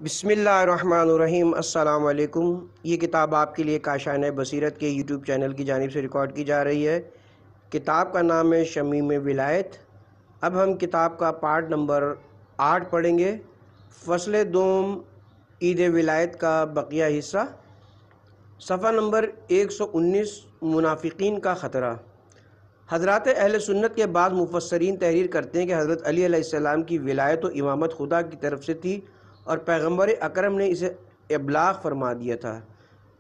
بسم اللہ الرحمن الرحیم۔ السلام علیکم۔ یہ کتاب آپ کے لیے کاشانہ بصیرت کے یوٹیوب چینل کی جانب سے ریکارڈ کی جا رہی ہے۔ کتاب کا نام ہے شمیم ولایت۔ اب ہم کتاب کا پارٹ نمبر 8 پڑھیں گے، فصل دوم، عید ولایت کا بقیہ حصہ، صفحہ نمبر 119، منافقین کا خطرہ۔ حضرات اہل سنت کے بعض مفسرین تحریر کرتے ہیں کہ حضرت علی علیہ السلام کی ولایت و امامت خدا کی طرف سے تھی اور پیغمبر اکرم نے اسے ابلاغ فرما دیا تھا۔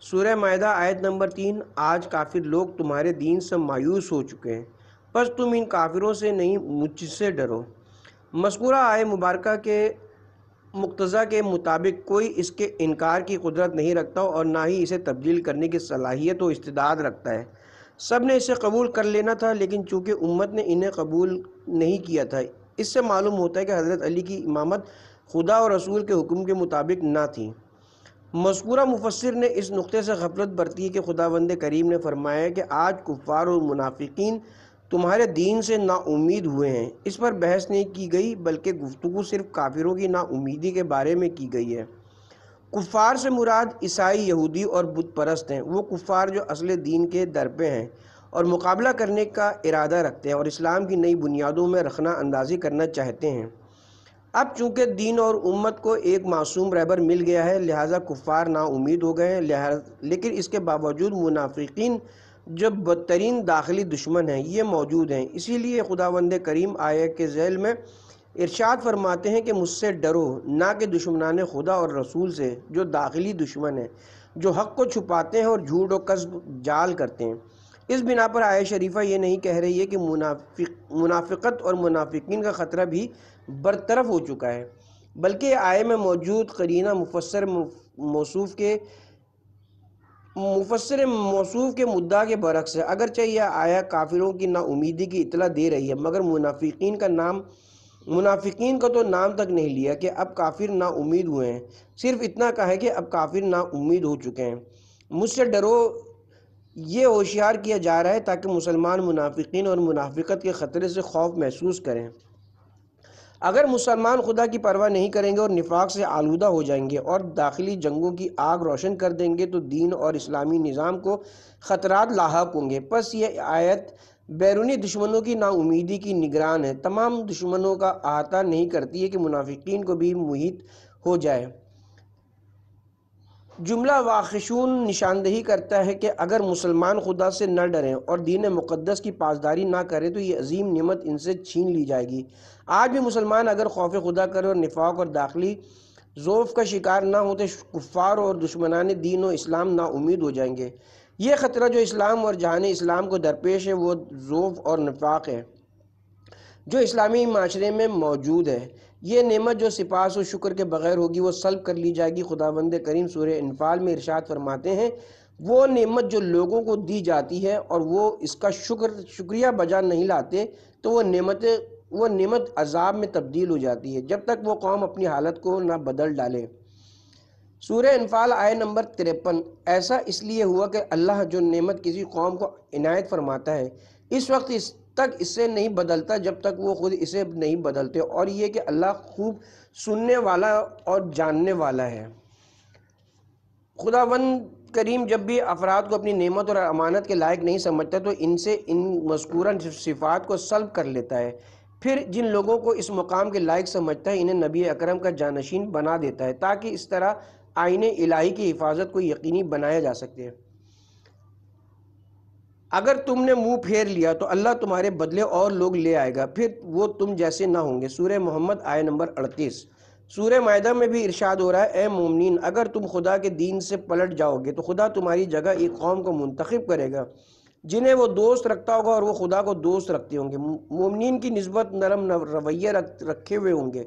سورہ مائدہ آیت نمبر 3۔ آج کافر لوگ تمہارے دین سے مایوس ہو چکے ہیں، پس تم ان کافروں سے نہیں مجھ سے ڈرو۔ مذکورہ آیت مبارکہ کے مقتضیٰ کے مطابق کوئی اس کے انکار کی قدرت نہیں رکھتا اور نہ ہی اسے تبدیل کرنے کی صلاحیت و استعداد رکھتا ہے۔ سب نے اسے قبول کر لینا تھا، لیکن چونکہ امت نے انہیں قبول نہیں کیا تھا، اس سے معلوم ہوتا ہے کہ حضرت علی کی امامت خدا اور رسول کے حکم کے مطابق نہ تھی۔ مذکورہ مفسر نے اس نقطے سے غفلت برتی ہے کہ خداوند کریم نے فرمایا کہ آج کفار اور منافقین تمہارے دین سے نا امید ہوئے ہیں۔ اس پر بحث نہیں کی گئی، بلکہ گفتگو صرف کافروں کی نا امیدی کے بارے میں کی گئی ہے۔ کفار سے مراد عیسائی، یہودی اور بت پرست ہیں۔ وہ کفار جو اصل دین کے در پہ ہیں اور مقابلہ کرنے کا ارادہ رکھتے ہیں اور اسلام کی نئی بنیادوں میں رخنہ اندازی کرنا چاہتے ہیں۔ اب چونکہ دین اور امت کو ایک معصوم رہبر مل گیا ہے، لہٰذا کفار نا امید ہو گئے ہیں، لیکن اس کے باوجود منافقین جو بدترین داخلی دشمن ہیں یہ موجود ہیں۔ اسی لیے خداوند کریم آیت کے ذیل میں ارشاد فرماتے ہیں کہ مجھ سے ڈرو، نہ کہ دشمنان خدا اور رسول سے جو داخلی دشمن ہیں، جو حق کو چھپاتے ہیں اور جھوٹ و کذب جال کرتے ہیں۔ اس بنا پر آیت شریفہ یہ نہیں کہہ رہی ہے کہ منافقت اور منافقین کا خطرہ بھی برطرف ہو چکا ہے، بلکہ آیت میں موجود قرینہ مفسر موصوف کے مدعا کے برعکس ہے۔ اگرچہ یہ آیت کافروں کی نا امیدی کی اطلاع دے رہی ہے، مگر منافقین کا تو نام تک نہیں لیا کہ اب کافر نا امید ہوئے ہیں، صرف اتنا کہا ہے کہ اب کافر نا امید ہو چکے ہیں۔ مجھ سے ڈرو یہ ہوشیار کیا جا رہا ہے تاکہ مسلمان منافقین اور منافقت کے خطرے سے خوف محسوس کریں۔ اگر مسلمان خدا کی پرواہ نہیں کریں گے اور نفاق سے آلودہ ہو جائیں گے اور داخلی جنگوں کی آگ روشن کر دیں گے تو دین اور اسلامی نظام کو خطرات لاحق ہوں گے۔ پس یہ آیت بیرونی دشمنوں کی نا امیدی کی نگران ہے، تمام دشمنوں کا احاطہ نہیں کرتی ہے کہ منافقین کو بھی محیط ہو جائے۔ جملہ واقعشون نشاندہی کرتا ہے کہ اگر مسلمان خدا سے نہ ڈریں اور دین مقدس کی پاسداری نہ کریں تو یہ عظیم نعمت ان سے چھین لی جائے گی۔ آج بھی مسلمان اگر خوف خدا کرے اور نفاق اور داخلی ضعف کا شکار نہ ہو تو کفار اور دشمنان دین و اسلام نا امید ہو جائیں گے۔ یہ خطرہ جو اسلام اور جہان اسلام کو درپیش ہے وہ ضعف اور نفاق ہے جو اسلامی معاشرے میں موجود ہے۔ یہ نعمت جو سپاس و شکر کے بغیر ہوگی وہ سلب کر لی جائے گی۔ خداوند کریم سورہ انفال میں ارشاد فرماتے ہیں، وہ نعمت جو لوگوں کو دی جاتی ہے اور وہ اس کا شکریہ بجا نہیں لاتے تو وہ نعمت عذاب میں تبدیل ہو جاتی ہے جب تک وہ قوم اپنی حالت کو نہ بدل ڈالے۔ سورہ انفال آیت نمبر 53۔ ایسا اس لیے ہوا کہ اللہ جو نعمت کسی قوم کو عنایت فرماتا ہے اس وقت تک اس سے نہیں بدلتا جب تک وہ خود اسے نہیں بدلتے، اور یہ کہ اللہ خوب سننے والا اور جاننے والا ہے۔ خداوند کریم جب بھی افراد کو اپنی نعمت اور امانت کے لائق نہیں سمجھتا تو ان سے ان مذکورہ صفات کو سلب کر لیتا ہے، پھر جن لوگوں کو اس مقام کے لائق سمجھتا ہے انہیں نبی اکرم کا جانشین بنا دیتا ہے تاکہ اس طرح آئین الہی کی حفاظت کو یقینی بنایا جا سکے۔ اگر تم نے منہ پھیر لیا تو اللہ تمہارے بدلے اور لوگ لے آئے گا، پھر وہ تم جیسے نہ ہوں گے۔ سورہ محمد آیت نمبر 38۔ سورہ مائدہ میں بھی ارشاد ہو رہا ہے، اے مومنین اگر تم خدا کے دین سے پلٹ جاؤ گے تو خدا تمہاری جگہ ایک قوم کو منتخب کرے گا جنہیں وہ دوست رکھتا ہوگا اور وہ خدا کو دوست رکھتے ہوں گے، مومنین کی نسبت نرم رویہ رکھے ہوئے ہوں گے،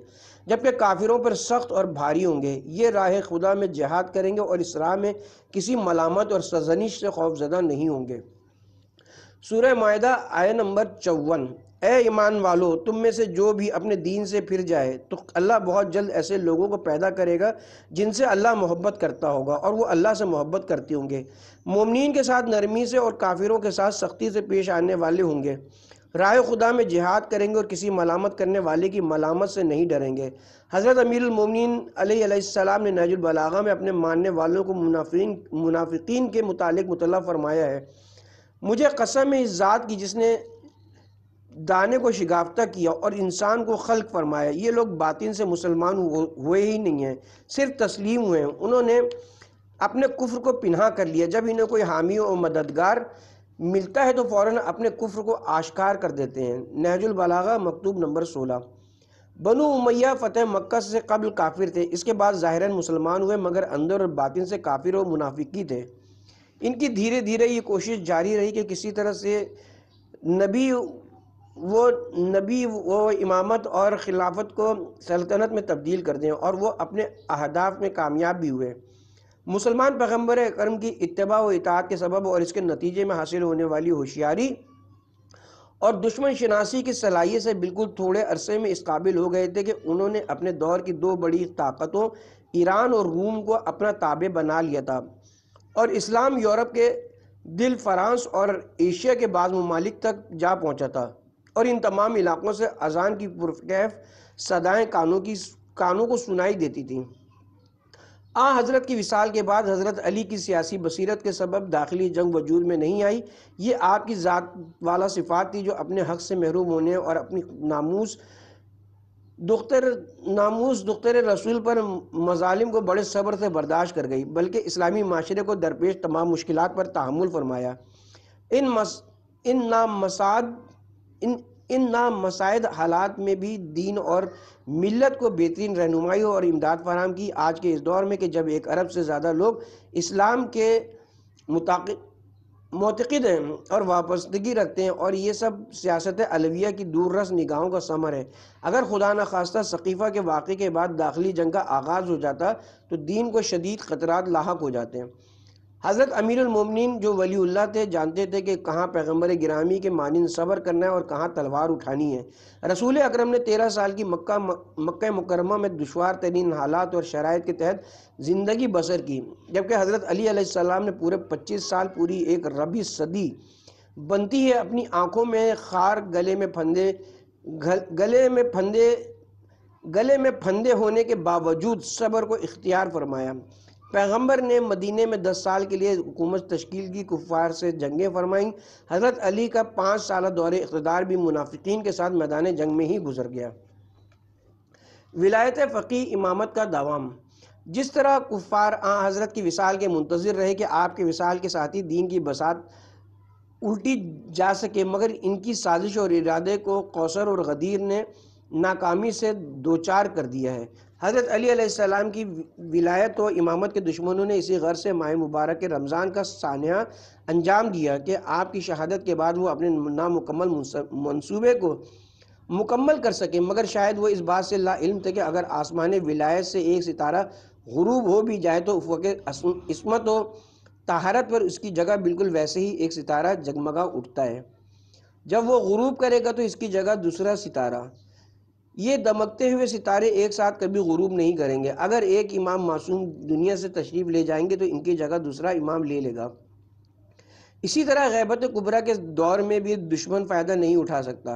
جبکہ کافروں پر سخت اور بھاری ہوں گے۔ یہ راہ خدا میں جہاد کریں گے اور اس راہ میں کسی ملامت اور سرزنش سے خوف زدہ نہیں ہوں گے۔ سورہ مائدہ آیت نمبر 54۔ اے ایمان والو، تم میں سے جو بھی اپنے دین سے پھر جائے تو اللہ بہت جلد ایسے لوگوں کو پیدا کرے گا جن سے اللہ محبت کرتا ہوگا اور وہ اللہ سے محبت کرتے ہوں گے، مومنین کے ساتھ نرمی سے اور کافروں کے ساتھ سختی سے پیش آنے والے ہوں گے۔ راہ خدا میں جہاد کریں گے اور کسی ملامت کرنے والے کی ملامت سے نہیں ڈریں گے۔ حضرت امیر المومنین علیہ السلام نے نہج البلاغہ میں اپنے ماننے والوں کو منافقین کے متعلق مطلع فرمایا ہے: مجھے قسم ہے اس ذات کی جس نے دانے کو شگافتہ کیا اور انسان کو خلق فرمایا، یہ لوگ باطن سے مسلمان ہوئے ہی نہیں ہیں، صرف تسلیم ہوئے ہیں۔ انہوں نے اپنے کفر کو پنہا کر لیا، جب انہیں کوئی حامی و مددگار ملتا ہے تو فوراً اپنے کفر کو آشکار کر دیتے ہیں۔ نہج البلاغہ مکتوب نمبر 16۔ بنو امیہ فتح مکہ سے قبل کافر تھے، اس کے بعد ظاہراً مسلمان ہوئے مگر اندر اور باطن سے کافر و منافقی تھے۔ ان کی دھیرے دھیرے یہ کوشش جاری رہی کہ کسی طرح سے نبی وہ امامت اور خلافت کو سلطنت میں تبدیل کر دیں، اور وہ اپنے اہداف میں کامیاب بھی ہوئے۔ مسلمان پیغمبر اکرم کی اتباع و اطاعت کے سبب اور اس کے نتیجے میں حاصل ہونے والی ہوشیاری اور دشمن شناسی کی صلاحیت سے بالکل تھوڑے عرصے میں اس قابل ہو گئے تھے کہ انہوں نے اپنے دور کی دو بڑی طاقتوں ایران اور روم کو اپنا تابع بنا لیا تھا، اور اسلام یورپ کے دل فرانس اور ایشیا کے بعض ممالک تک جا پہنچا تھا، اور ان تمام علاقوں سے اذان کی پرکیف صدائیں کانوں کو سنائی دیتی تھیں۔ حضرت کی وصال کے بعد حضرت علی کی سیاسی بصیرت کے سبب داخلی جنگ وجود میں نہیں آئی۔ یہ آپ کی ذات والا صفات تھی جو اپنے حق سے محروم ہونے اور اپنی ناموس دختر رسول پر مظالم کو بڑے صبر سے برداشت کر گئی، بلکہ اسلامی معاشرے کو درپیش تمام مشکلات پر تحمل فرمایا۔ ان نامساعد حالات میں بھی دین اور ملت کو بہترین رہنمائی اور امداد فراہم کی۔ آج کے اس دور میں کہ جب 1 ارب سے زیادہ لوگ اسلام کے معتقد ہیں اور وابستگی رکھتے ہیں، اور یہ سب سیاست علویہ کی دور رس نگاہوں کا ثمر ہے، اگر خدا نخواستہ سقیفہ کے واقعے کے بعد داخلی جنگ کا آغاز ہو جاتا تو دین کو شدید خطرات لاحق ہو جاتے ہیں۔ حضرت امیر المومنین جو ولی اللہ تھے جانتے تھے کہ کہاں پیغمبر گرامی کے مانند صبر کرنا ہے اور کہاں تلوار اٹھانی ہے۔ رسول اکرم نے 13 سال کی مکہ مکرمہ میں دشوار ترین حالات اور شرائط کے تحت زندگی بسر کی، جبکہ حضرت علی علیہ السلام نے پورے 25 سال، پوری ایک ربع صدی بنتی ہے، اپنی آنکھوں میں خار، گلے میں پھندے ہونے کے باوجود صبر کو اختیار فرمایا۔ پیغمبر نے مدینے میں 10 سال کے لیے حکومت تشکیل کی، کفار سے جنگیں فرمائیں۔ حضرت علی کا 5 سالہ دور اقتدار بھی منافقین کے ساتھ میدان جنگ میں ہی گزر گیا۔ ولایت فقیہ امامت کا دوام۔ جس طرح کفار حضرت کی وصال کے منتظر رہے کہ آپ کے وصال کے ساتھ ہی دین کی بساط الٹی جا سکے، مگر ان کی سازش اور ارادے کو قوصر اور غدیر نے ناکامی سے دوچار کر دیا ہے۔ حضرت علی علیہ السلام کی ولایت و امامت کے دشمنوں نے اسی غرض سے ماہ مبارک رمضان کا سانحہ انجام دیا کہ آپ کی شہادت کے بعد وہ اپنے نامکمل منصوبے کو مکمل کر سکے، مگر شاید وہ اس بات سے لا علم تھے کہ اگر آسمان ولایت سے ایک ستارہ غروب ہو بھی جائے تو افق عصمت و طہارت پر اس کی جگہ بالکل ویسے ہی ایک ستارہ جگمگا اٹھتا ہے۔ جب وہ غروب کرے گا تو اس کی جگہ دوسرا ستارہ۔ یہ دمکتے ہوئے ستارے ایک ساتھ کبھی غروب نہیں کریں گے۔ اگر ایک امام معصوم دنیا سے تشریف لے جائیں گے تو ان کی جگہ دوسرا امام لے لے گا۔ اسی طرح غیبت کبریٰ کے دور میں بھی دشمن فائدہ نہیں اٹھا سکتا۔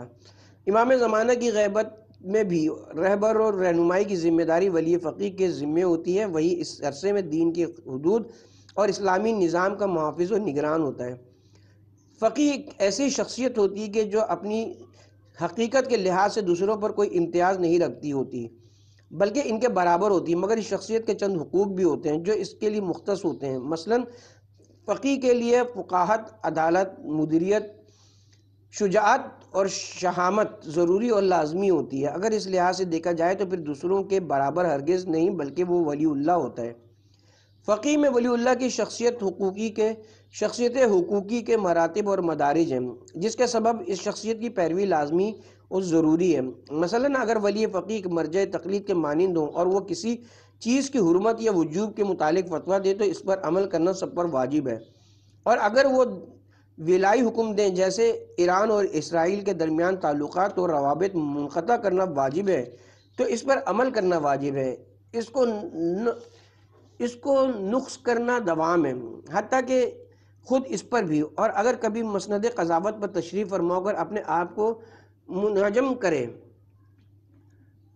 امام زمانہ کی غیبت میں بھی رہبر اور رہنمائی کی ذمہ داری ولی فقیہ کے ذمے ہوتی ہے، وہی اس عرصے میں دین کی حدود اور اسلامی نظام کا محافظ و نگران ہوتا ہے۔ فقیہ ایک ایسی شخصیت ہوتی ہے کہ جو اپنی حقیقت کے لحاظ سے دوسروں پر کوئی امتیاز نہیں رکھتی ہوتی، بلکہ ان کے برابر ہوتی ہے، مگر اس شخصیت کے چند حقوق بھی ہوتے ہیں جو اس کے لیے مختص ہوتے ہیں۔ مثلاً فقیہ کے لیے فقاہت، عدالت، مدیریت، شجاعت اور شہامت ضروری اور لازمی ہوتی ہے۔ اگر اس لحاظ سے دیکھا جائے تو پھر دوسروں کے برابر ہرگز نہیں، بلکہ وہ ولی اللہ ہوتا ہے۔ فقیہ میں ولی اللہ کی شخصیت حقوقی کے مراتب اور مدارج ہیں، جس کے سبب اس شخصیت کی پیروی لازمی اور ضروری ہے۔ مثلاً اگر ولی فقیہ ایک مرجع تقلید کے مانند ہوں اور وہ کسی چیز کی حرمت یا وجوب کے متعلق فتویٰ دے تو اس پر عمل کرنا سب پر واجب ہے، اور اگر وہ ولائی حکم دیں جیسے ایران اور اسرائیل کے درمیان تعلقات اور روابط منقطع کرنا واجب ہے تو اس پر عمل کرنا واجب ہے، اس کو نقص کرنا دوام ہے۔ حتیٰ کہ خود اس پر بھی، اور اگر کبھی مسند قضاوت پر تشریف فرما کر اپنے آپ کو منہجم کریں،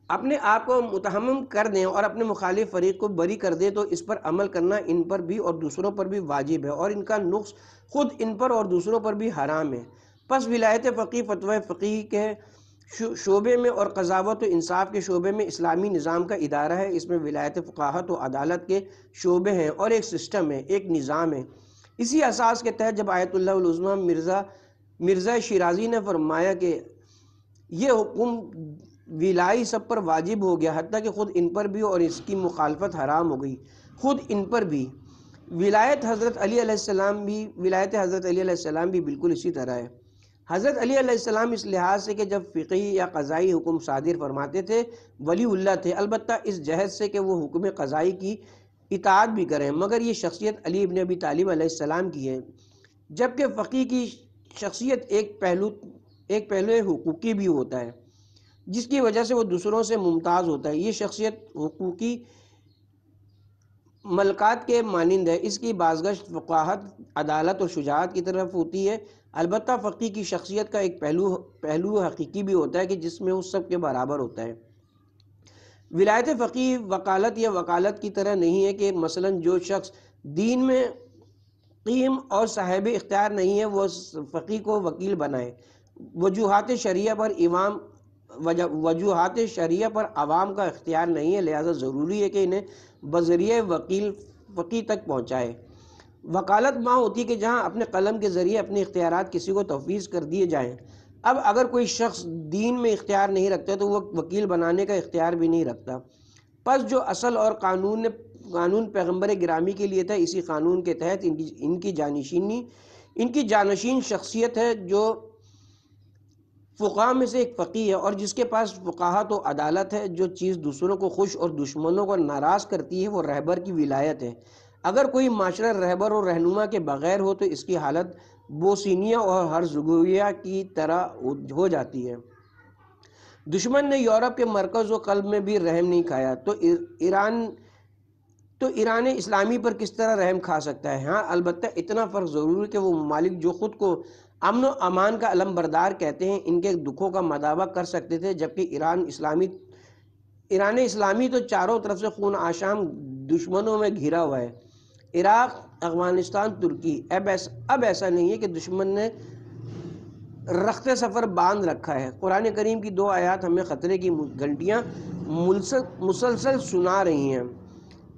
اپنے آپ کو متہمم کر دیں اور اپنے مخالف فریق کو بری کر دیں، تو اس پر عمل کرنا ان پر بھی اور دوسروں پر بھی واجب ہے، اور ان کا نقص خود ان پر اور دوسروں پر بھی حرام ہے۔ پس ولایت فقیہ فتوی فقیہ کے شعبے میں اور قضاوت و انصاف کے شعبے میں اسلامی نظام کا ادارہ ہے۔ اس میں ولایت فقاہت و عدالت کے شعبے ہیں اور ایک سسٹم ہے، ایک نظام ہے۔ اسی اساس کے تحت جب آیت اللہ العظمیٰ مرزا شیرازی نے فرمایا کہ یہ حکم ولائی سب پر واجب ہو گیا، حتیٰ کہ خود ان پر بھی، اور اس کی مخالفت حرام ہو گئی خود ان پر بھی۔ ولایت حضرت علی علیہ السلام بھی بالکل اسی طرح ہے۔ حضرت علی علیہ السلام اس لحاظ سے کہ جب فقہی یا قضائی حکم صادر فرماتے تھے ولی اللہ تھے، البتہ اس جہت سے کہ وہ حکم قضائی کی اطاعت بھی کریں، مگر یہ شخصیت علی ابن ابی طالب علیہ السلام کی ہے، جبکہ فقیہ کی شخصیت ایک پہلو حقوقی بھی ہوتا ہے، جس کی وجہ سے وہ دوسروں سے ممتاز ہوتا ہے۔ یہ شخصیت حقوقی ملکات کے مانند ہے، اس کی بازگشت فقاہت، عدالت اور شجاعت کی طرف ہوتی ہے۔ البتہ فقیہ کی شخصیت کا ایک پہلو حقیقی بھی ہوتا ہے کہ جس میں وہ سب کے برابر ہوتا ہے۔ ولایت فقیہ وکالت یا وکالت کی طرح نہیں ہے کہ مثلا جو شخص دین میں قیم اور صاحب اختیار نہیں ہے وہ فقیہ کو وکیل بنائے۔ وجوہات شرعیہ پر عوام کا اختیار نہیں ہے، لہذا ضروری ہے کہ انہیں بذریعہ وکیل فقیہ تک پہنچائے۔ وکالت ماں ہوتی ہے کہ جہاں اپنے قلم کے ذریعے اپنے اختیارات کسی کو تفویض کر دیے جائیں۔ اب اگر کوئی شخص دین میں اختیار نہیں رکھتا تو وہ وکیل بنانے کا اختیار بھی نہیں رکھتا۔ پس جو اصل اور قانون پیغمبر گرامی کے لیے تھا، اسی قانون کے تحت ان کی جانشین شخصیت ہے جو فقہاء میں سے ایک فقیہ ہے، اور جس کے پاس فقاہت و عدالت ہے۔ جو چیز دوسروں کو خوش اور دشمنوں کو ناراض کرتی ہے وہ رہبر کی ولایت ہے۔ اگر کوئی معاشرہ رہبر اور رہنما کے بغیر ہو تو اس کی حالت بوسنیا اور ہرزگوویہ کی طرح ہو جاتی ہے۔ دشمن نے یورپ کے مرکز و قلب میں بھی رحم نہیں کھایا تو ایران اسلامی پر کس طرح رحم کھا سکتا ہے؟ ہاں البتہ اتنا فرق ضرور ہے کہ وہ ممالک جو خود کو امن و امان کا علم بردار کہتے ہیں ان کے دکھوں کا مداوع کر سکتے تھے، جبکہ ایران اسلامی تو چاروں طرف سے خون آشام دشمنوں میں گھرا ہوا ہے۔ عراق، افغانستان، ترکی، اب ایسا نہیں ہے کہ دشمن نے رخت سفر باندھ رکھا ہے۔ قرآن کریم کی 2 آیات ہمیں خطرے کی گھنٹیاں مسلسل سنا رہی ہیں۔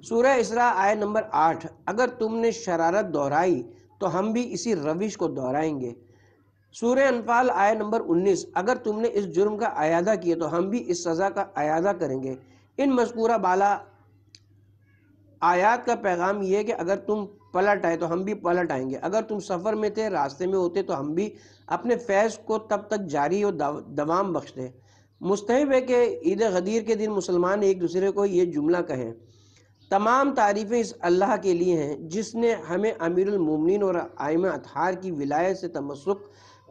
سورہ اسراء آیت نمبر 8، اگر تم نے شرارت دہرائی تو ہم بھی اسی روش کو دہرائیں گے۔ سورہ انفال آیت نمبر 19، اگر تم نے اس جرم کا اعادہ کیا تو ہم بھی اس سزا کا اعادہ کریں گے۔ ان مذکورہ بالا آیات کا پیغام یہ ہے کہ اگر تم پلٹ آئے تو ہم بھی پلٹ آئیں گے۔ اگر تم سفر میں تھے، راستے میں ہوتے تو ہم بھی اپنے فیض کو تب تک جاری اور دوام بخشتے۔ مستحب ہے کہ عید غدیر کے دن مسلمان ایک دوسرے کو یہ جملہ کہیں: تمام تعریفیں اس اللہ کے لیے ہیں جس نے ہمیں امیر المومنین اور ائمہ اطہار کی ولایت سے تمسک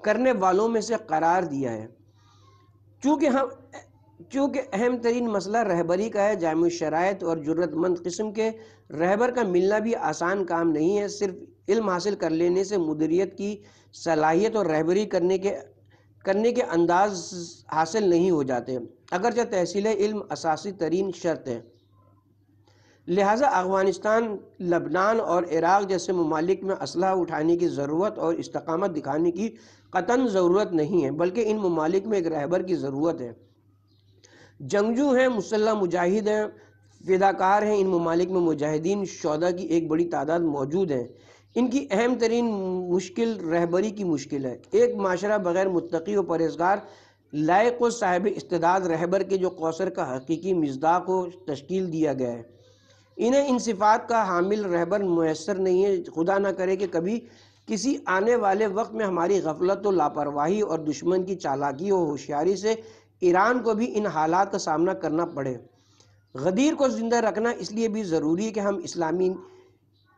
کرنے والوں میں سے قرار دیا ہے۔ چونکہ اہم ترین مسئلہ رہبری کا ہے، جامع الشرائط اور جرت مند قسم کے رہبر کا ملنا بھی آسان کام نہیں ہے۔ صرف علم حاصل کر لینے سے مدیریت کی صلاحیت اور رہبری کرنے کے انداز حاصل نہیں ہو جاتے، اگرچہ تحصیل علم اساسی ترین شرط ہے۔ لہٰذا افغانستان، لبنان اور عراق جیسے ممالک میں اسلحہ اٹھانے کی ضرورت اور استقامت دکھانے کی قطعاً ضرورت نہیں ہے، بلکہ ان ممالک میں ایک رہبر کی ضرورت ہے۔ جنگجو ہیں، مسلح مجاہد ہیں، فداکار ہیں۔ ان ممالک میں مجاہدین شہداء کی ایک بڑی تعداد موجود ہے۔ ان کی اہم ترین مشکل رہبری کی مشکل ہے۔ ایک معاشرہ بغیر متقی و پرہیزگار، لائق و صاحب استعداد رہبر کے جو کوثر کا حقیقی مصداق کو تشکیل دیا گیا ہے، انہیں ان صفات کا حامل رہبر میسر نہیں ہے۔ خدا نہ کرے کہ کبھی کسی آنے والے وقت میں ہماری غفلت و لاپرواہی اور دشمن کی چالاکی و ہوشیاری سے ایران کو بھی ان حالات کا سامنا کرنا پڑے۔ غدیر کو زندہ رکھنا اس لیے بھی ضروری ہے کہ ہم اسلامی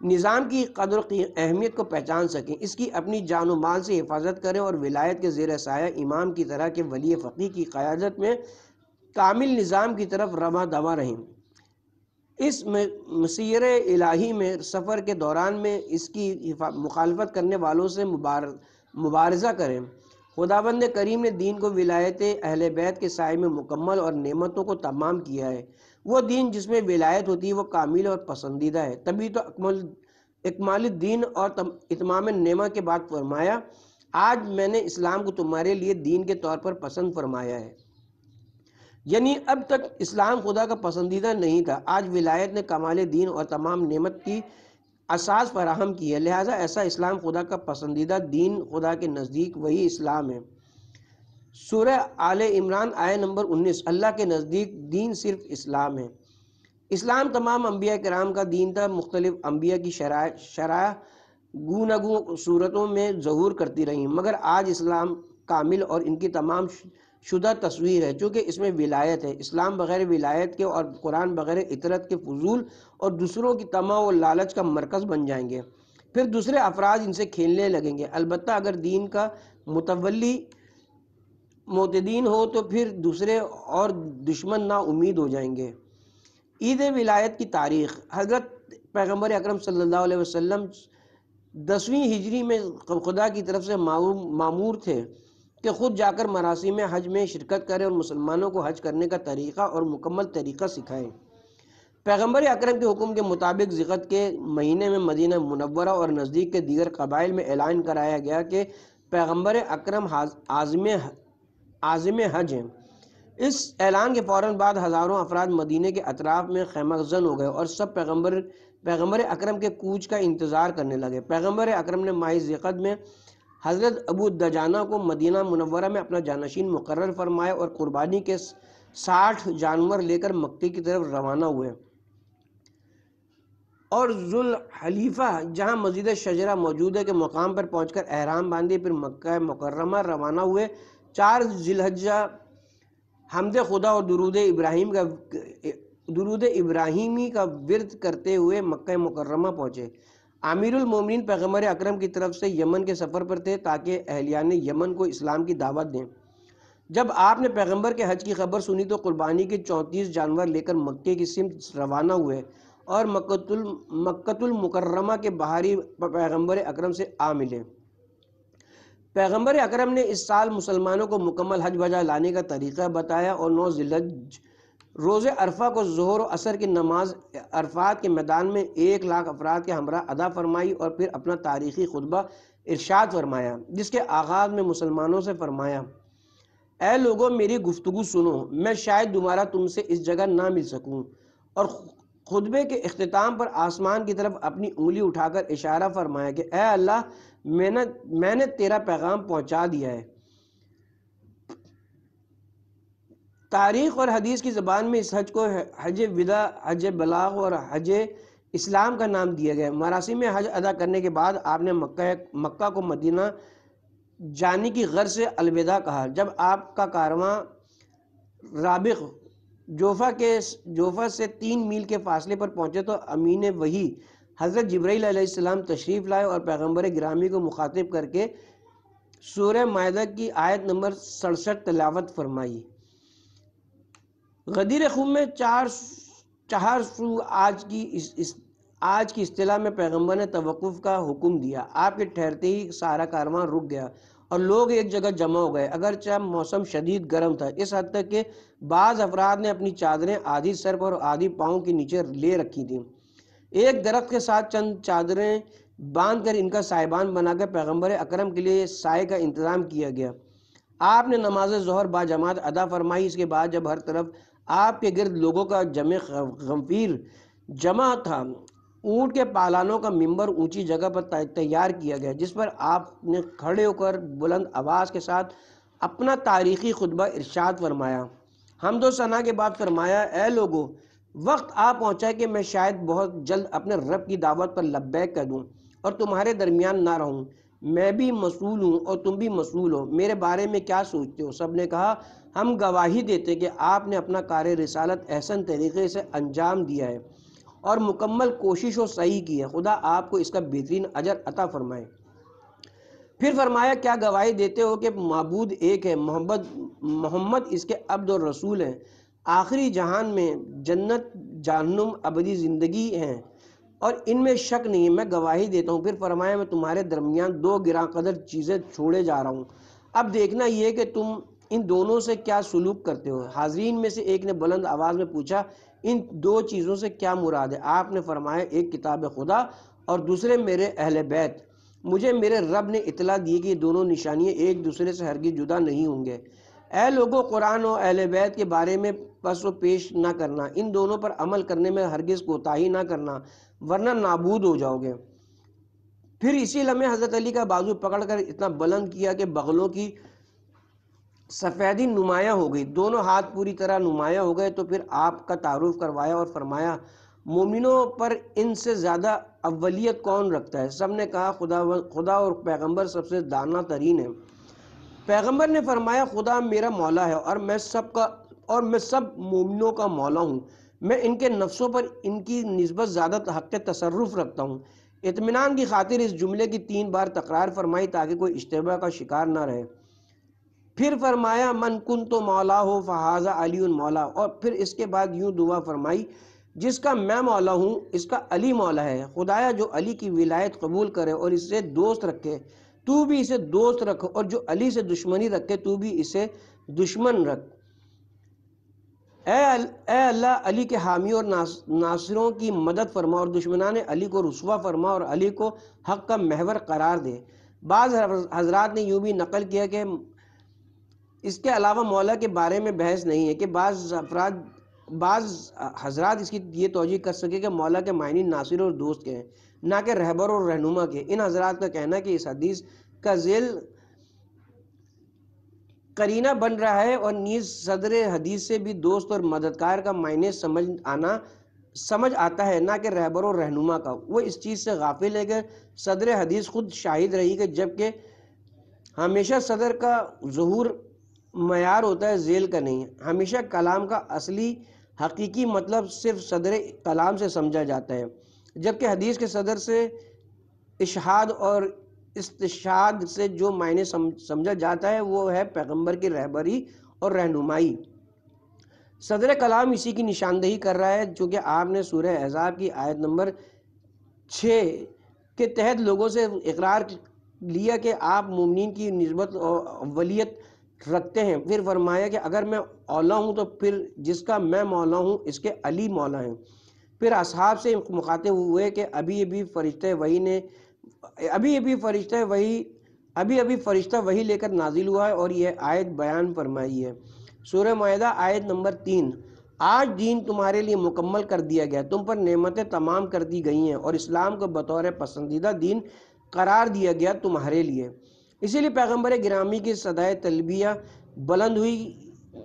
نظام کی قدر و اہمیت کو پہچان سکیں، اس کی اپنی جان و مال سے حفاظت کریں اور ولایت کے زیر سایہ امام کی طرح کے ولی فقیہ کی قیادت میں کامل نظام کی طرف رواں دواں رہیں۔ اس مسیر الہی میں سفر کے دوران میں اس کی مخالفت کرنے والوں سے مبارزہ کریں۔ خداوند کریم نے دین کو ولایت اہل بیت کے سائے میں مکمل اور نعمتوں کو تمام کیا ہے۔ وہ دین جس میں ولایت ہوتی ہے وہ کامل اور پسندیدہ ہے، تبھی تو اکمال الدین اور اتمام نعمت کے بعد فرمایا، آج میں نے اسلام کو تمہارے لیے دین کے طور پر پسند فرمایا ہے۔ یعنی اب تک اسلام خدا کا پسندیدہ نہیں تھا، آج ولایت نے کمال دین اور تمام نعمت کی اساس فراہم کی ہے، لہٰذا ایسا اسلام خدا کا پسندیدہ دین خدا کے نزدیک وہی اسلام ہے۔ سورہ آل عمران آیہ نمبر 19۔ اللہ کے نزدیک دین صرف اسلام ہے۔ اسلام تمام انبیاء کرام کا دین تھا، مختلف انبیاء کی شرائع گوناگوں صورتوں میں ظہور کرتی رہیں، مگر آج اسلام کامل اور ان کی تمام شدہ تصویر ہے، چونکہ اس میں ولایت ہے۔ اسلام بغیر ولایت کے اور قرآن بغیر اطرت کے فضول اور دوسروں کی طمع و لالچ کا مرکز بن جائیں گے، پھر دوسرے افراد ان سے کھیلنے لگیں گے۔ البتہ اگر دین کا متولی معتدین ہو تو پھر دوسرے اور دشمن نا امید ہو جائیں گے۔ عید ولایت کی تاریخ۔ حضرت پیغمبر اکرم صلی اللہ علیہ وسلم 10ویں ہجری میں خدا کی طرف سے مامور تھے کہ خود جا کر مراسم حج میں شرکت کریں اور مسلمانوں کو حج کرنے کا طریقہ اور مکمل طریقہ سکھائیں۔ پیغمبر اکرم کے حکم کے مطابق ذی-القعدہ کے مہینے میں مدینہ منورہ اور نزدیک کے دیگر قبائل میں اعلان کرایا گیا کہ پیغمبر اکرم عازم حج ہیں۔ اس اعلان کے فوراً بعد ہزاروں افراد مدینہ کے اطراف میں خیمہ زن ہو گئے اور سب پیغمبر اکرم کے کوچ کا انتظار کرنے لگے۔ پیغمبر اکرم نے ماہ ذی-القعدہ میں حضرت ابو دجانہ کو مدینہ منورہ میں اپنا جانشین مقرر فرمایا اور قربانی کے 60 جانور لے کر مکے کی طرف روانہ ہوئے اور ذوالحلیفہ جہاں مسجد شجرہ موجود ہے کے مقام پر پہنچ کر احرام باندھے، پھر مکہ مکرمہ روانہ ہوئے۔ 4 ذی الحجہ حمد خدا اور درود ابراہیمی کا ورد کرتے ہوئے مکہ مکرمہ پہنچے۔ امیر المومنین پیغمبر اکرم کی طرف سے یمن کے سفر پر تھے تاکہ اہلیان یمن کو اسلام کی دعوت دیں۔ جب آپ نے پیغمبر کے حج کی خبر سنی تو قربانی کے 34 جانور لے کر مکے کی سمت روانہ ہوئے اور مکۃ المکرمہ کے باہری پیغمبر اکرم سے آ ملے۔ پیغمبر اکرم نے اس سال مسلمانوں کو مکمل حج بجا لانے کا طریقہ بتایا اور 9 ذی الحجہ روز عرفہ کو ظہر و عصر کی نماز عرفات کے میدان میں 1 لاکھ افراد کے ہمراہ ادا فرمائی اور پھر اپنا تاریخی خطبہ ارشاد فرمایا، جس کے آغاز میں مسلمانوں سے فرمایا، اے لوگوں میری گفتگو سنو، میں شاید دوبارہ تم سے اس جگہ نہ مل سکوں۔ اور خطبے کے اختتام پر آسمان کی طرف اپنی انگلی اٹھا کر اشارہ فرمایا کہ اے اللہ، میں نے تیرا پیغام پہنچا دیا ہے۔ تاریخ اور حدیث کی زبان میں اس حج کو حج وداع، حج بلاغ اور حج اسلام کا نام دیا گیا۔ مراسم حج ادا کرنے کے بعد آپ نے مکہ کو مدینہ جانے کی غرض سے الوداع کہا۔ جب آپ کا کارواں رابغ جوفہ سے 3 میل کے فاصلے پر پہنچے تو امین وحی حضرت جبرائیل علیہ السلام تشریف لائے اور پیغمبر گرامی کو مخاطب کر کے سورہ مائدہ کی آیت نمبر 67 تلاوت فرمائی۔ غدیر خم میں 4 سو آج کی اصطلاح میں پیغمبر نے توقف کا حکم دیا۔ آپ کے ٹھہرتے ہی سارا کارواں رک گیا اور لوگ ایک جگہ جمع ہو گئے، اگرچہ موسم شدید گرم تھا، اس حد تک کہ بعض افراد نے اپنی چادریں آدھی سر پر اور آدھی پاؤں کے نیچے لے رکھی تھیں۔ ایک درخت کے ساتھ چند چادریں باندھ کر ان کا سائبان بنا کر پیغمبر اکرم کے لیے سائے کا انتظام کیا گیا۔ آپ نے نماز ظہر با جماعت ادا فرمائی۔ اس کے بعد جب ہر طرف آپ کے گرد لوگوں کا جمع غفیر جمع تھا، اونٹ کے پالانوں کا منبر اونچی جگہ پر تیار کیا گیا، جس پر آپ نے کھڑے ہو کر بلند آواز کے ساتھ اپنا تاریخی خطبہ ارشاد فرمایا۔ حمد و ثنا کے بعد فرمایا، اے لوگو، وقت آ پہنچا ہے کہ میں شاید بہت جلد اپنے رب کی دعوت پر لبیک کہہ دوں اور تمہارے درمیان نہ رہوں۔ میں بھی مسئول ہوں اور تم بھی مسئول ہو، میرے بارے میں کیا سوچتے ہو؟ سب نے کہا، ہم گواہی دیتے کہ آپ نے اپنا کار رسالت احسن طریقے سے انجام دیا ہے اور مکمل کوشش و سعی کی ہے، خدا آپ کو اس کا بہترین اجر عطا فرمائے۔ پھر فرمایا، کیا گواہی دیتے ہو کہ معبود ایک ہے، محمد اس کے عبد اور رسول ہیں؟ آخری جہان میں جنت جہنم ابدی زندگی ہیں اور ان میں شک نہیں ہے، میں گواہی دیتا ہوں۔ پھر فرمایا میں تمہارے درمیان دو گراں قدر چیزیں چھوڑے جا رہا ہوں، اب دیکھنا یہ کہ تم ان دونوں سے کیا سلوک کرتے ہو۔ حاضرین میں سے ایک نے بلند آواز میں پوچھا ان دو چیزوں سے کیا مراد ہے؟ آپ نے فرمایا ایک کتاب خدا اور دوسرے میرے اہل بیت، مجھے میرے رب نے اطلاع دی کہ یہ دونوں نشانیاں ایک دوسرے سے ہرگز جدا نہیں ہوں گے۔ اے لوگوں، قرآن اور اہل بیت کے بارے میں پس و پیش نہ کرنا، ان دونوں پر عمل کرنے میں ہرگز کوتاہی نہ کرنا ورنہ نابود ہو جاؤ گے۔ پھر اسی لمحے حضرت علی کا بازو پکڑ کر اتنا بلند کیا کہ بغلوں کی سفیدی نمایاں ہو گئی، دونوں ہاتھ پوری طرح نمایاں ہو گئے۔ تو پھر آپ کا تعارف کروایا اور فرمایا مومنوں پر ان سے زیادہ اولیت کون رکھتا ہے؟ سب نے کہا خدا اور پیغمبر سب سے دانا ترین ہے۔ پیغمبر نے فرمایا خدا میرا مولا ہے اور میں سب مومنوں کا مولا ہوں، میں ان کے نفسوں پر ان کی نسبت زیادہ حق تصرف رکھتا ہوں۔ اطمینان کی خاطر اس جملے کی 3 بار تکرار فرمائی تاکہ کوئی اشتباہ کا شکار نہ رہے۔ پھر فرمایا من کنت مولا ہو فہذا علی مولا، اور پھر اس کے بعد یوں دعا فرمائی جس کا میں مولا ہوں اس کا علی مولا ہے۔ خدایا جو علی کی ولایت قبول کرے اور اسے دوست رکھے تو بھی اسے دوست رکھ، اور جو علی سے دشمنی رکھے تو بھی اسے دشمن رکھ۔ اے اللہ علی کے حامی اور ناصروں کی مدد فرما اور دشمنان علی کو رسوا فرما اور علی کو حق کا محور قرار دے۔ بعض حضرات نے یوں بھی نقل کیا کہ اس کے علاوہ مولا کے بارے میں بحث نہیں ہے کہ بعض حضرات اس کی یہ توجہ کر سکے کہ مولا کے معنی ناصر اور دوست کے ہیں، نہ کہ رہبر اور رہنما کے۔ ان حضرات کا کہنا ہے کہ اس حدیث کا ذیل قرینہ بن رہا ہے اور نیز صدر حدیث سے بھی دوست اور مددگار کا معنی سمجھ آتا ہے، نہ کہ رہبر اور رہنما کا۔ وہ اس چیز سے غافل ہے کہ صدر حدیث خود شاہد رہی کہ جبکہ ہمیشہ صدر کا ظہور معیار ہوتا ہے ذیل کا نہیں۔ ہمیشہ کلام کا اصلی حقیقی مطلب صرف صدر کلام سے سمجھا جاتا ہے، جبکہ حدیث کے صدر سے اشہاد اور استشہاد سے جو معنی سمجھا جاتا ہے وہ ہے پیغمبر کی رہبری اور رہنمائی۔ صدر کلام اسی کی نشاندہی کر رہا ہے، چونکہ آپ نے سورہ احزاب کی آیت نمبر 6 کے تحت لوگوں سے اقرار لیا کہ آپ مومنین کی نسبت اولیت رکھتے ہیں۔ پھر فرمایا کہ اگر میں اولا ہوں تو پھر جس کا میں مولا ہوں اس کے علی مولا ہیں۔ پھر اصحاب سے مخاطب ہوئے کہ ابھی فرشتہ وحی لے کر نازل ہوا ہے اور یہ آیت بیان فرمائی ہے۔ سورہ مائدہ آیت نمبر 3، آج دین تمہارے لیے مکمل کر دیا گیا، تم پر نعمتیں تمام کر دی گئی ہیں اور اسلام کو بطور پسندیدہ دین قرار دیا گیا تمہارے لیے۔ اسی لیے پیغمبر گرامی کی صدائے تلبیہ بلند ہوئی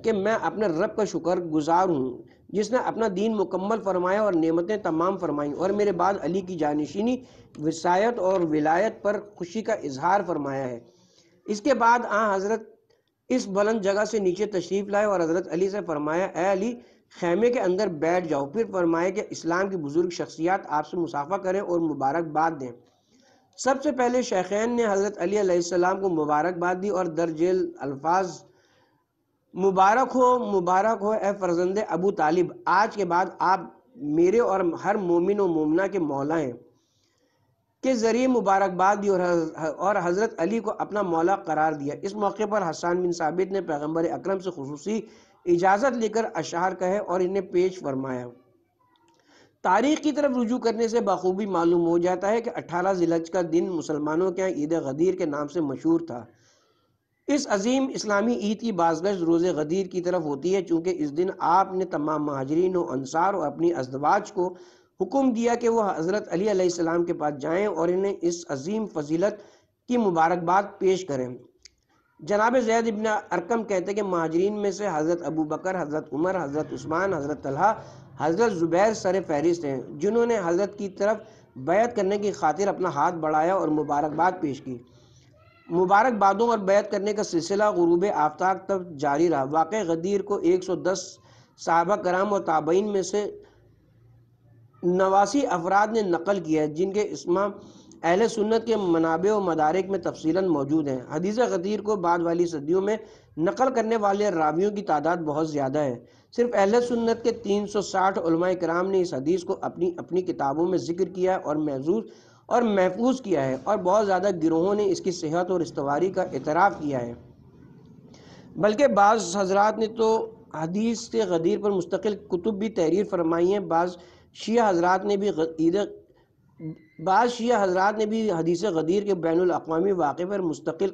کہ میں اپنے رب کا شکر گزار ہوں جس نے اپنا دین مکمل فرمایا اور نعمتیں تمام فرمائیں اور میرے بعد علی کی جانشینی، وصایت اور ولایت پر خوشی کا اظہار فرمایا ہے۔ اس کے بعد حضرت اس بلند جگہ سے نیچے تشریف لائے اور حضرت علی سے فرمایا اے علی خیمے کے اندر بیٹھ جاؤ۔ پھر فرمایا کہ اسلام کی بزرگ شخصیات آپ سے مصافحہ کریں اور مبارکباد دیں۔ سب سے پہلے شیخین نے حضرت علی علیہ السلام کو مبارکباد دی اور درجیل الفاظ مبارک ہو اے فرزند ابو طالب، آج کے بعد آپ میرے اور ہر مومن و مومنہ کے مولا ہیں کے ذریعے مبارکباد دی اور حضرت علی کو اپنا مولا قرار دیا۔ اس موقع پر حسان بن ثابت نے پیغمبر اکرم سے خصوصی اجازت لے کر اشعار کہے اور انہیں پیش فرمایا۔ تاریخ کی طرف رجوع کرنے سے بخوبی معلوم ہو جاتا ہے کہ 18 ذی الحجہ کا دن مسلمانوں کے عید غدیر کے نام سے مشہور تھا۔ اس عظیم اسلامی عید کی بازگشت روز غدیر کی طرف ہوتی ہے، چونکہ اس دن آپ نے تمام مہاجرین و انصار اور اپنی ازواج کو حکم دیا کہ وہ حضرت علی علیہ السلام کے پاس جائیں اور انہیں اس عظیم فضیلت کی مبارکباد پیش کریں۔ جناب زید ابن ارقم کہتے ہیں کہ مہاجرین میں سے حضرت ابو بکر، حضرت عمر، حضرت عثمان، حضرت طلحہ، حضرت زبیر سر فہرست ہیں جنہوں نے حضرت کی طرف بیعت کرنے کی خاطر اپنا ہاتھ بڑھایا اور مبارکباد پیش کی۔ مبارکبادوں اور بیعت کرنے کا سلسلہ غروب آفتاب تک جاری رہا۔ واقع غدیر کو 110 صحابہ کرام اور تابعین میں سے 89 افراد نے نقل کیا ہے، جن کے اسماء اہل سنت کے منابع و مدارک میں تفصیلاً موجود ہیں۔ حدیث غدیر کو بعد والی صدیوں میں نقل کرنے والے راویوں کی تعداد بہت زیادہ ہے۔ صرف اہل سنت کے 360 علماء کرام نے اس حدیث کو اپنی کتابوں میں ذکر کیا اور محفوظ کیا ہے، اور بہت زیادہ گروہوں نے اس کی صحت اور استواری کا اعتراف کیا ہے۔ بلکہ بعض حضرات نے تو حدیث غدیر پر مستقل کتب بھی تحریر فرمائی ہیں۔ بعض شیعہ حضرات نے بھی حدیث غدیر کے بین الاقوامی واقع پر مستقل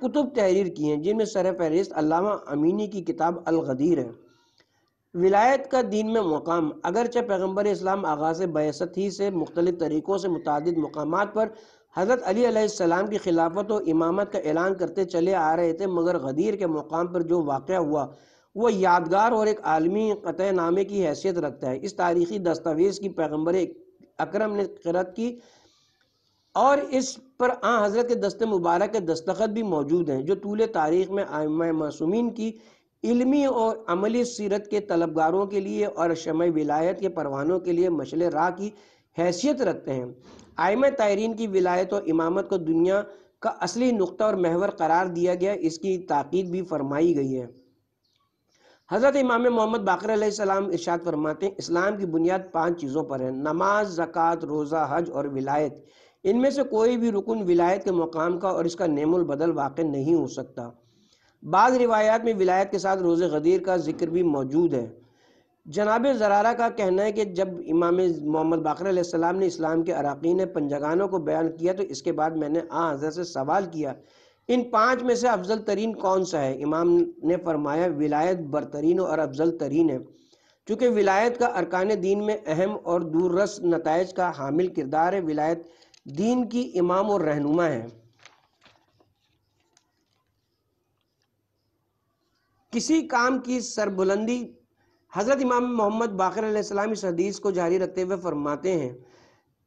کتب تحریر کی ہیں، جن میں سر فہرست علامہ امینی کی کتاب الغدیر ہے۔ ولایت کا دین میں مقام۔ اگرچہ پیغمبر اسلام آغاز بعثت ہی سے مختلف طریقوں سے متعدد مقامات پر حضرت علی علیہ السلام کی خلافت و امامت کا اعلان کرتے چلے آ رہے تھے، مگر غدیر کے مقام پر جو واقعہ ہوا وہ یادگار اور ایک عالمی قطع نامے کی حیثیت رکھتا ہے۔ اس تاریخی دستاویز کی پیغمبر اکرم نے قرأت کی اور اس پر آن حضرت کے دست مبارک کے دستخط بھی موجود ہیں، جو طول تاریخ میں ائمہ معصومین کی علمی اور عملی سیرت کے طلبگاروں کے لیے اور شمع ولایت کے پروانوں کے لیے مشعل راہ کی حیثیت رکھتے ہیں۔ ائمہ طاہرین کی ولایت و امامت کو دنیا کا اصلی نقطہ اور محور قرار دیا گیا، اس کی تاکید بھی فرمائی گئی ہے۔ حضرت امام محمد باقر علیہ السلام ارشاد فرماتے ہیں، اسلام کی بنیاد 5 چیزوں پر ہے: نماز، زکوٰۃ، روزہ، حج اور ولایت۔ ان میں سے کوئی بھی رکن ولایت کے مقام کا اور اس کا نعم البدل واقع نہیں ہو سکتا۔ بعض روایات میں ولایت کے ساتھ روز غدیر کا ذکر بھی موجود ہے۔ جناب زرارہ کا کہنا ہے کہ جب امام محمد باقر علیہ السلام نے اسلام کے اراکین پنجگانوں کو بیان کیا تو اس کے بعد میں نے حضرت سے سوال کیا، ان 5 میں سے افضل ترین کون سا ہے؟ امام نے فرمایا، ولایت برترین اور افضل ترین ہے، چونکہ ولایت کا ارکان دین میں اہم اور دور رس نتائج کا حامل کردار ہے۔ ولایت دین کی امام اور رہنما ہے۔ کسی کام کی سربلندی۔ حضرت امام محمد باقر علیہ السلام اس حدیث کو جاری رکھتے ہوئے فرماتے ہیں،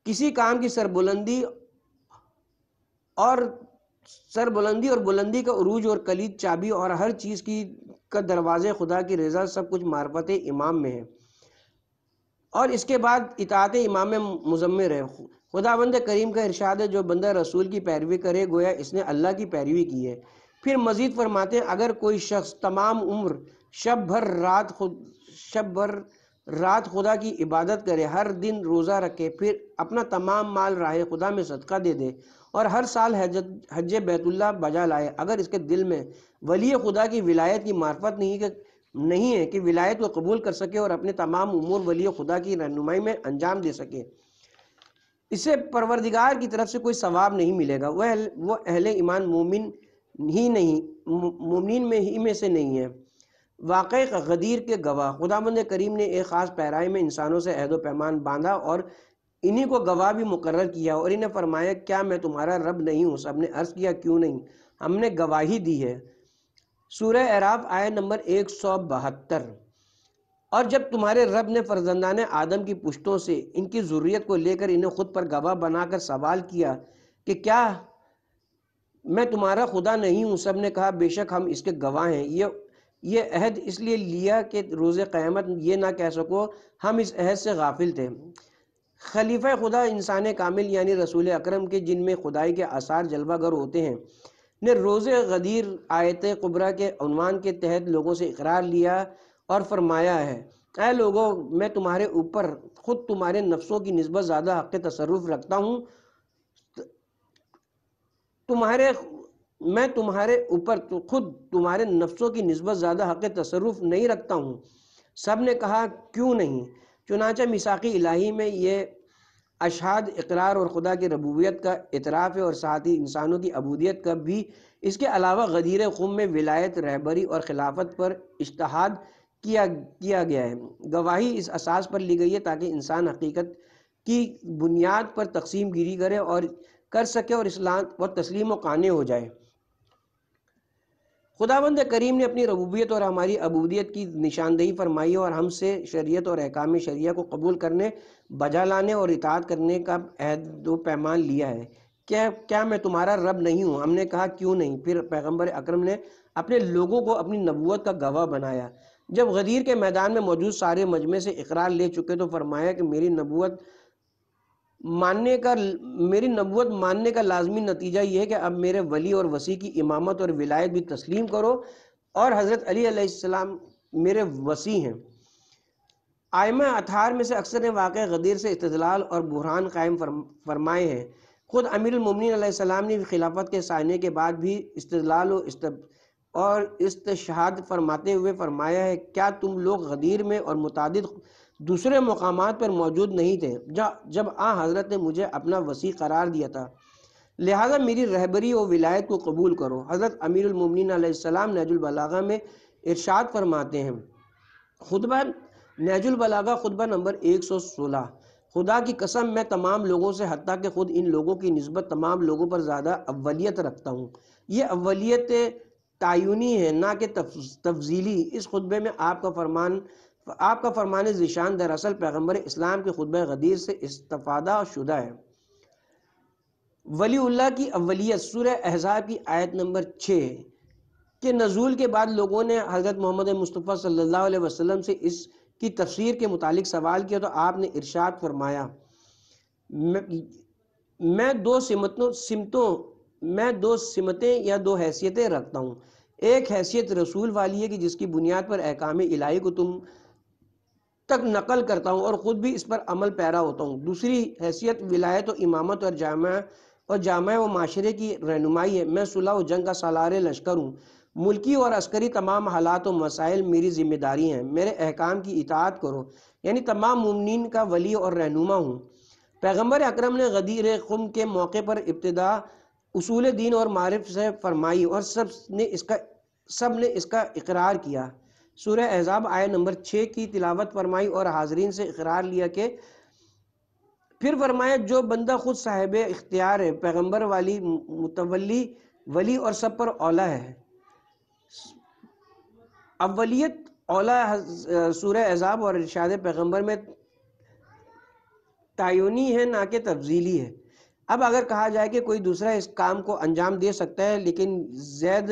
کسی کام کی سربلندی اور بلندی کا عروج اور کلید چابی اور ہر چیز کا دروازے خدا کی رضا سب کچھ معرفت امام میں ہے، اور اس کے بعد اطاعت امام مضمر ہے۔ خداوند کریم کا ارشاد ہے، جو بندہ رسول کی پیروی کرے گویا اس نے اللہ کی پیروی کی ہے۔ پھر مزید فرماتے ہیں، اگر کوئی شخص تمام عمر شب بھر رات خدا کی عبادت کرے، ہر دن روزہ رکھے، پھر اپنا تمام مال راہ خدا میں صدقہ دے دے اور ہر سال حج بیت اللہ بجا لائے، اگر اس کے دل میں ولی خدا کی ولایت کی معرفت نہیں ہے کہ ولایت کو قبول کر سکے اور اپنے تمام امور ولی خدا کی رہنمائی میں انجام دے سکے، اسے پروردگار کی طرف سے کوئی ثواب نہیں ملے گا، وہ اہل ایمان مومنین میں سے نہیں ہے۔ واقع غدیر کے گواہ۔ خداوند کریم نے ایک خاص پیرائی میں انسانوں سے عہد و پیمان باندھا اور انہی کو گواہ بھی مقرر کیا اور انہیں فرمایا، کیا میں تمہارا رب نہیں ہوں؟ سب نے عرض کیا، کیوں نہیں، ہم نے گواہی دی ہے۔ سورہ اعراف آیت نمبر 172۔ اور جب تمہارے رب نے فرزندان آدم کی پشتوں سے ان کی ذریت کو لے کر انہیں خود پر گواہ بنا کر سوال کیا کہ کیا میں تمہارا خدا نہیں ہوں؟ سب نے کہا، بے شک ہم اس کے گواہ ہیں۔ یہ عہد اس لیے لیا کہ روز قیامت یہ نہ کہہ سکو ہم اس عہد سے غافل تھے۔ خلیفہ خدا انسان کامل یعنی رسول اکرم کے جن میں خدائی کے آثار جلوہ گر ہوتے ہیں نے روز غدیر آیت کبریٰ کے عنوان کے تحت لوگوں سے اقرار لیا اور فرمایا ہے، اے لوگو، میں تمہارے اوپر خود تمہارے نفسوں کی نسبت زیادہ حق تصرف رکھتا ہوں، میں تمہارے اوپر خود تمہارے نفسوں کی نسبت زیادہ حق تصرف نہیں رکھتا ہوں۔ سب نے کہا، کیوں نہیں؟ چنانچہ میثاق الہی میں یہ اشہاد اقرار اور خدا کی ربوبیت کا اعتراف ہے اور ساتھ ہی انسانوں کی عبودیت کا بھی۔ اس کے علاوہ غدیر خم میں ولایت، رہبری اور خلافت پر اجتہاد کیا گیا ہے۔ گواہی اس اساس پر لی گئی ہے تاکہ انسان حقیقت کی بنیاد پر تقسیم گیری کر سکے اور تسلیم و قانع ہو جائے۔ خداوند کریم نے اپنی ربوبیت اور ہماری عبودیت کی نشاندہی فرمائی اور ہم سے شریعت اور احکام شریعہ کو قبول کرنے، بجا لانے اور اطاعت کرنے کا عہد و پیمان لیا ہے۔ کیا میں تمہارا رب نہیں ہوں؟ ہم نے کہا، کیوں نہیں؟ پھر پیغمبر اکرم نے اپنے لوگوں کو اپنی نبوت کا گواہ بنایا۔ جب غدیر کے میدان میں موجود سارے مجمع سے اقرار لے چکے تو فرمایا کہ میری نبوت ماننے کا میری نبوت ماننے کا لازمی نتیجہ یہ ہے کہ اب میرے ولی اور وصی کی امامت اور ولایت بھی تسلیم کرو، اور حضرت علی علیہ السلام میرے وصی ہیں۔ آئمہ اطہار میں سے اکثر نے واقع غدیر سے استدلال اور بحران قائم فرمائے ہیں۔ خود امیر المومنین علیہ السلام نے خلافت کے سائنے کے بعد بھی استدلال اور استشہاد فرماتے ہوئے فرمایا ہے، کیا تم لوگ غدیر میں اور متعدد دوسرے مقامات پر موجود نہیں تھے جب حضرت نے مجھے اپنا وصی قرار دیا تھا، لہذا میری رہبری و ولایت کو قبول کرو۔ حضرت امیر المومنین علیہ السلام نہج البلاغہ میں ارشاد فرماتے ہیں، خطبہ نہج البلاغہ خطبہ نمبر 116، خدا کی قسم میں تمام لوگوں سے حتیٰ کہ خود ان لوگوں کی نسبت تمام لوگوں پر زیادہ اولیت رکھتا ہوں۔ یہ اولیت تعینی ہے نہ کہ تفضیلی۔ اس خطبے میں آپ کا فرمان ذیشان دراصل پیغمبر اسلام کے خطبہ غدیر سے استفادہ شدہ ہے۔ ولی اللہ کی اولیت سورہ احزاب کی آیت نمبر 6 کے نزول کے بعد لوگوں نے حضرت محمد مصطفیٰ صلی اللہ علیہ وسلم سے اس کی تفسیر کے متعلق سوال کیا تو آپ نے ارشاد فرمایا، میں دو سمتیں یا دو حیثیتیں رکھتا ہوں۔ ایک حیثیت رسول والی ہے کہ جس کی بنیاد پر احکام الہی کو تم تک نقل کرتا ہوں اور خود بھی اس پر عمل پیرا ہوتا ہوں۔ دوسری حیثیت ولایت و امامت اور جامعہ و معاشرے کی رہنمائی ہے۔ میں صلح و جنگ کا سالار لشکر ہوں۔ ملکی اور عسکری تمام حالات و مسائل میری ذمہ داری ہیں۔ میرے احکام کی اطاعت کرو، یعنی تمام مومنین کا ولی اور رہنما ہوں۔ پیغمبر اکرم نے غدیر خم کے موقع پر ابتدا اصول دین اور معرف سے فرمائی اور سب نے اس کا اقرار کیا۔ سورہ احزاب آیت نمبر 6 کی تلاوت فرمائی اور حاضرین سے اقرار لیا کہ پھر فرمایا، جو بندہ خود صاحب اختیار ہے، پیغمبر والی متولی ولی اور سب پر اولا ہے۔ اولیت اولا سورہ احزاب اور ارشاد پیغمبر میں تعینی ہے نہ کہ تفضیلی ہے۔ اب اگر کہا جائے کہ کوئی دوسرا اس کام کو انجام دے سکتا ہے لیکن زید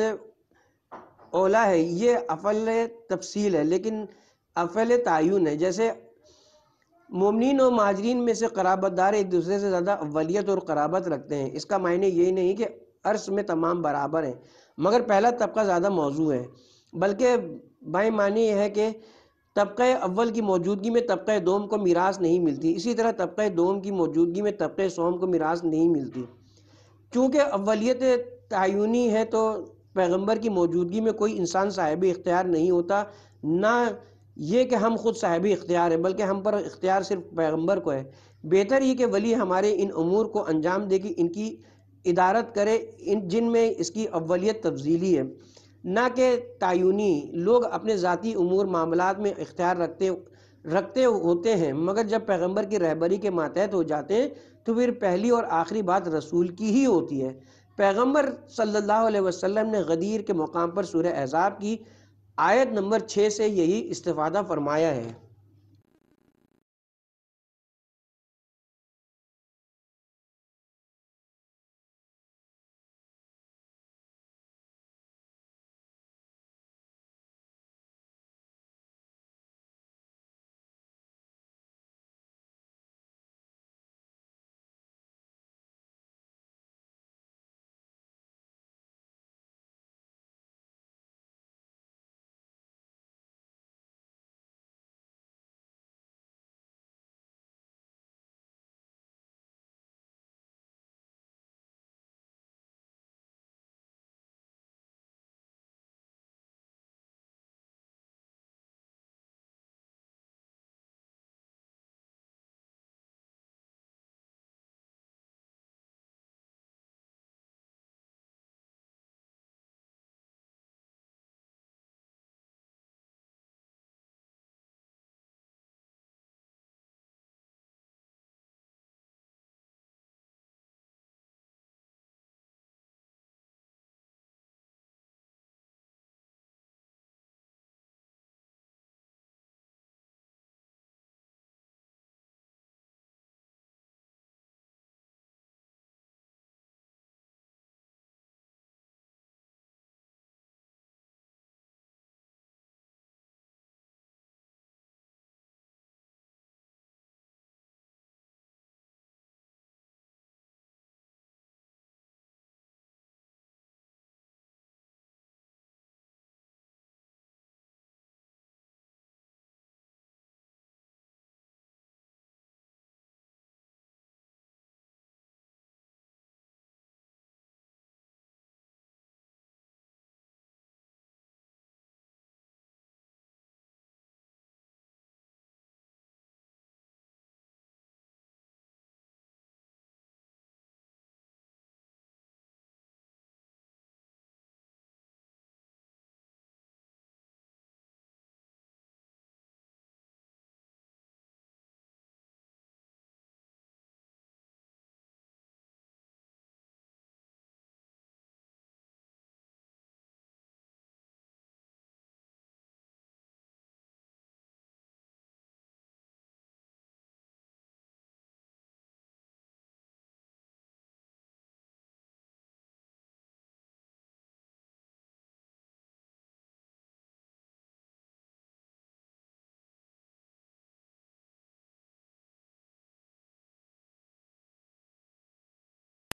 اولا ہے، یہ افعل تفصیل ہے لیکن افعل تعین ہے۔ جیسے مومنین و مہاجرین میں سے قرابت دار ایک دوسرے سے زیادہ اولیت اور قرابت رکھتے ہیں، اس کا معنی یہ نہیں کہ عرص میں تمام برابر ہیں مگر پہلا طبقہ زیادہ موضوع ہے، بلکہ بائیں معنی یہ ہے کہ طبقہ اول کی موجودگی میں طبقہ دوم کو میراث نہیں ملتی، اسی طرح طبقہ دوم کی موجودگی میں طبقہ سوم کو میراث نہیں ملتی۔ چونکہ اولیت تعینی ہے تو پیغمبر کی موجودگی میں کوئی انسان صاحب اختیار نہیں ہوتا، نہ یہ کہ ہم خود صاحب اختیار ہیں، بلکہ ہم پر اختیار صرف پیغمبر کو ہے۔ بہتر یہ کہ ولی ہمارے ان امور کو انجام دے کہ ان کی ادارت کرے جن میں اس کی اولیت تفضیلی ہے نہ کہ تعینی۔ لوگ اپنے ذاتی امور معاملات میں اختیار رکھتے ہوتے ہیں مگر جب پیغمبر کی رہبری کے ماتحت ہو جاتے ہیں تو پھر پہلی اور آخری بات رسول کی ہی ہوتی ہے۔ پیغمبر صلی اللہ علیہ وسلم نے غدیر کے مقام پر سورہ احزاب کی آیت نمبر 6 سے یہی استفادہ فرمایا ہے۔